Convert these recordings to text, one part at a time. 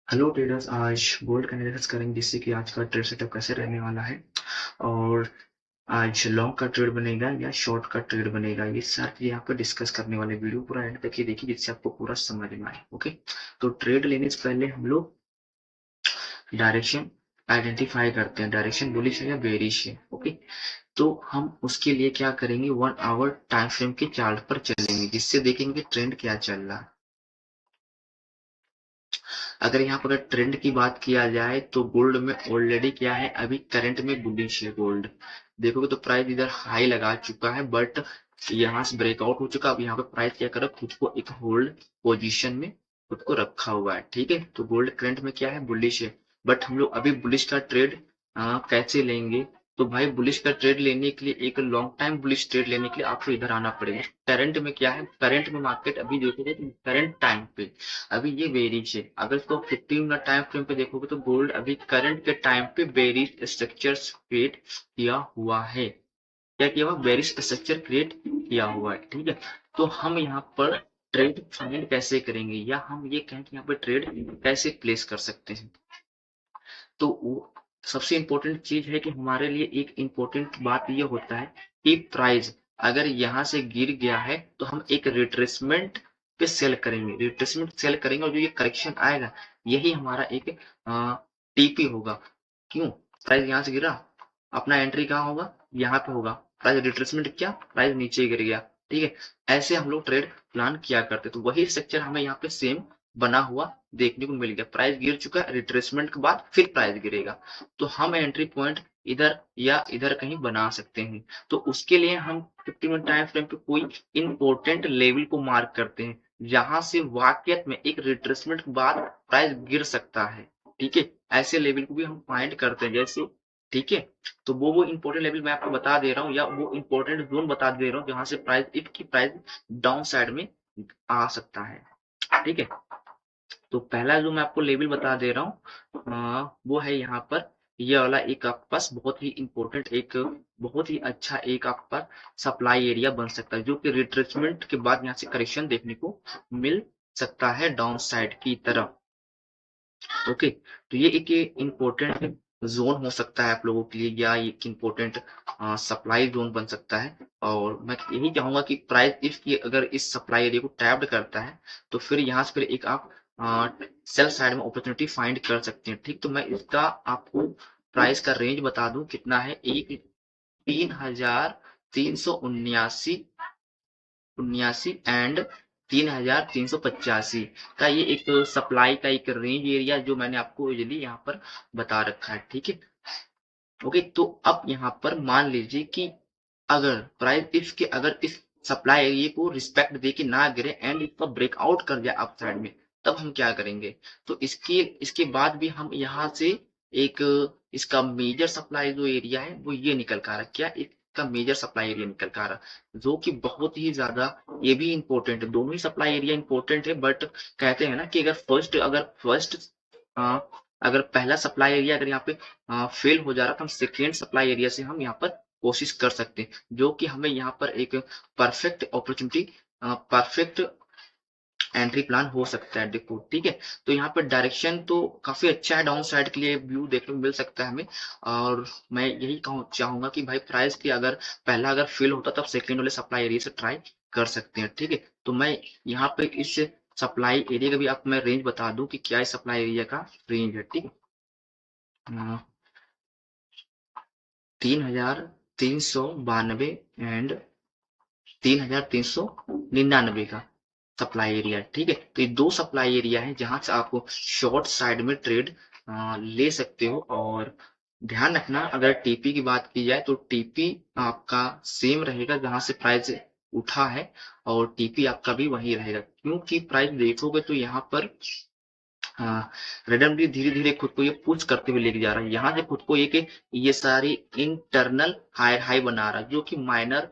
Hello traders, आज gold का analysis करेंगे जिससे कि आज का ट्रेड सेटअप कैसे रहने वाला है और आज लॉन्ग का ट्रेड बनेगा या शॉर्ट का ट्रेड बनेगा, ये सारी चीजें यहाँ पे डिस्कस करने वाले। वीडियो पूरा एंड तक ये देखिए जिससे आपको पूरा समझ में आए। ओके, तो ट्रेड लेने से पहले हम लोग डायरेक्शन आइडेंटिफाई करते हैं, डायरेक्शन बुलिश है या बेरिश है। ओके, तो हम उसके लिए क्या करेंगे, 1 आवर टाइम फ्रेम के चार्ट पर चलेंगे जिससे देखेंगे ट्रेंड क्या चल रहा है। अगर यहाँ पर ट्रेंड की बात किया जाए तो गोल्ड में ऑलरेडी क्या है, अभी करंट में बुलिश है गोल्ड। देखोगे तो प्राइस इधर हाई लगा चुका है बट यहाँ से ब्रेकआउट हो चुका। अब यहाँ पे प्राइस क्या कर रहा है, खुद को एक होल्ड पोजीशन में खुद को रखा हुआ है। ठीक है, तो गोल्ड करंट में क्या है, बुलिश है। बट हम लोग अभी बुलिश का ट्रेड कैसे लेंगे, तो भाई बुलिश का ट्रेड लेने के लिए, एक लॉन्ग टाइम बुलिश ट्रेड लेने के लिए आपको इधर आना पड़ेगा। करंट में क्या है, करंट में मार्केट अभी देखोगे तो करंट टाइम पे अभी ये बेरिश है। अगर इसको 15 मिनट टाइम फ्रेम पे देखोगे तो गोल्ड अभी करंट के टाइम पे बेरिश स्ट्रक्चर क्रिएट किया हुआ है। क्या किया हुआ, बेरिश स्ट्रक्चर क्रिएट किया हुआ है। ठीक है, तो हम यहाँ पर ट्रेड फाइंड कैसे करेंगे या हम ये कहें कि यहाँ पे ट्रेड कैसे प्लेस कर सकते हैं। तो वो सबसे इम्पोर्टेंट चीज है कि हमारे लिए एक इम्पोर्टेंट बात ये होता है कि प्राइस अगर यहाँ से गिर गया है तो हम एक रिट्रेसमेंट पे सेल करेंगे, रिट्रेसमेंट सेल करेंगे और जो ये करेक्शन आएगा यही हमारा एक टीपी होगा। क्यों, प्राइस यहाँ से गिरा, अपना एंट्री कहाँ होगा, यहाँ पे होगा। प्राइस रिट्रेसमेंट किया, प्राइस नीचे गिर गया। ठीक है, ऐसे हम लोग ट्रेड प्लान किया करते, तो वही स्ट्रक्चर हमें यहाँ पे सेम बना हुआ देखने को मिल गया। प्राइस गिर चुका है, रिट्रेसमेंट के बाद फिर प्राइस गिरेगा, तो हम एंट्री पॉइंट इधर या इधर कहीं बना सकते हैं। तो उसके लिए हम 50 मिनट टाइम फ्रेम पे कोई इंपॉर्टेंट लेवल को मार्क करते हैं जहां से वाकई में एक रिट्रेसमेंट के बाद प्राइस गिर सकता है। ठीक है, ऐसे लेवल को भी हम फाइंड करते हैं जैसे। ठीक है, तो वो इंपॉर्टेंट लेवल मैं आपको बता दे रहा हूँ या वो इंपॉर्टेंट जोन बता दे रहा हूँ जहां से प्राइस इफ की प्राइस डाउन साइड में आ सकता है। ठीक है, तो पहला जो मैं आपको लेवल बता दे रहा हूँ वो है यहाँ पर, ये वाला एक आपके पास बहुत ही इंपॉर्टेंट, एक बहुत ही अच्छा एक आपका सप्लाई एरिया बन सकता है जो कि रिट्रेसमेंट के बाद यहाँ से करेक्शन देखने को मिल सकता है डाउन साइड की तरफ। ओके, तो ये एक इम्पोर्टेंट जोन हो सकता है आप लोगों के लिए या एक इम्पोर्टेंट सप्लाई जोन बन सकता है। और मैं यही चाहूंगा कि प्राइस इफ की अगर इस सप्लाई एरिया को टैप्ड करता है तो फिर यहाँ से फिर एक आप सेल साइड में अपॉर्चुनिटी फाइंड कर सकते हैं। ठीक, तो मैं इसका आपको प्राइस का रेंज बता दूं कितना है, एक 3,379 उन्यासी एंड 3,385 का ये एक सप्लाई का एक रेंज एरिया जो मैंने आपको यूजली यहाँ पर बता रखा है। ठीक है, ओके, तो अब यहाँ पर मान लीजिए कि अगर प्राइस इफ के अगर इस सप्लाई एरिया को रिस्पेक्ट दे के ना गिरे एंड इसका ब्रेकआउट कर दिया अप साइड में, तब हम क्या करेंगे। तो इसके इसके बाद भी हम यहाँ से एक इसका मेजर सप्लाई जो एरिया है वो ये निकल कर आ रहा है। क्या, इसका मेजर सप्लाई एरिया निकल कर आ रहा, जो कि बहुत ही ज्यादा ये भी इंपॉर्टेंट है। दोनों ही सप्लाई एरिया इंपॉर्टेंट है बट कहते हैं ना कि अगर फर्स्ट अगर पहला सप्लाई एरिया अगर यहाँ पे फेल हो जा रहा तो हम सेकेंड सप्लाई एरिया से हम यहाँ पर कोशिश कर सकते हैं जो कि हमें यहाँ पर एक perfect opportunity, perfect entry plan हो सकता है। देखो, ठीक है, तो यहाँ पर डायरेक्शन तो काफी अच्छा है, डाउन साइड के लिए व्यू देखने को मिल सकता है हमें। और मैं यही चाहूंगा कि भाई प्राइस की अगर पहला अगर फेल होता तब सेकेंड वाले सप्लाई एरिया से ट्राई कर सकते हैं। ठीक है, तो मैं यहाँ पे इस सप्लाई एरिया का भी आपको मैं रेंज बता दूं कि क्या इस सप्लाई एरिया का रेंज है। ठीक है, 3,392 एंड 3,399 का सप्लाई एरिया। ठीक है, तो ये दो सप्लाई एरिया है जहां से आपको शॉर्ट साइड में ट्रेड ले सकते हो। और ध्यान रखना, अगर टीपी की बात की जाए तो टीपी आपका सेम रहेगा जहां से प्राइस उठा है और टीपी आपका भी वही रहेगा, क्योंकि प्राइस देखोगे तो यहाँ पर हाँ, रेडमली धीरे धीरे खुद को ये पुश करते हुए लेके जा रहा है। यहाँ से खुद को ये सारी इंटरनल हायर हाई बना रहा है जो कि माइनर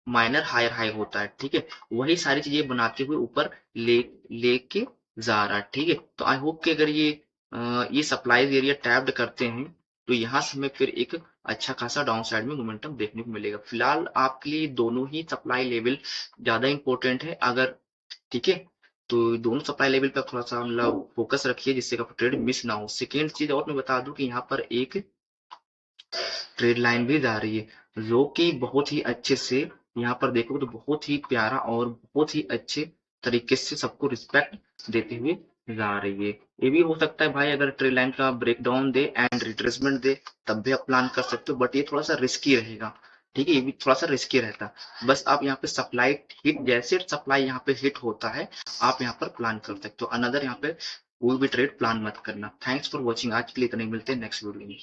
माइनर हायर हाई होता है। ठीक है, वही सारी चीजें बनाते हुए ऊपर लेके जा रहा है। ठीक है, तो आई होप कि अगर ये सप्लाई एरिया टैप्ड करते हैं तो यहाँ से हमें फिर एक अच्छा खासा डाउन साइड में मोमेंटम देखने को मिलेगा। फिलहाल आपके लिए दोनों ही सप्लाई लेवल ज्यादा इंपॉर्टेंट है। अगर ठीक है, तो दोनों सप्लाई लेवल पर थोड़ा सा मतलब फोकस रखिए जिससे आपका ट्रेड मिस ना हो। सेकेंड चीज और मैं बता दूं कि यहाँ पर एक ट्रेड लाइन भी जा रही है जो कि बहुत ही अच्छे से, यहाँ पर देखो तो बहुत ही प्यारा और बहुत ही अच्छे तरीके से सबको रिस्पेक्ट देते हुए जा रही है। ये भी हो सकता है भाई अगर ट्रेड लाइन का ब्रेकडाउन दे एंड रिट्रेसमेंट दे तब भी आप प्लान कर सकते हो, बट ये थोड़ा सा रिस्की रहेगा। ठीक है, ये भी थोड़ा सा रिस्की रहता है। बस आप यहाँ पे सप्लाई हिट, जैसे सप्लाई यहाँ पे हिट होता है आप यहाँ पर प्लान कर सकते हो। अनदर यहाँ पे कोई भी ट्रेड प्लान मत करना। थैंक्स फॉर वॉचिंग, आज के लिए इतने, मिलते हैं नेक्स्ट वीडियो में।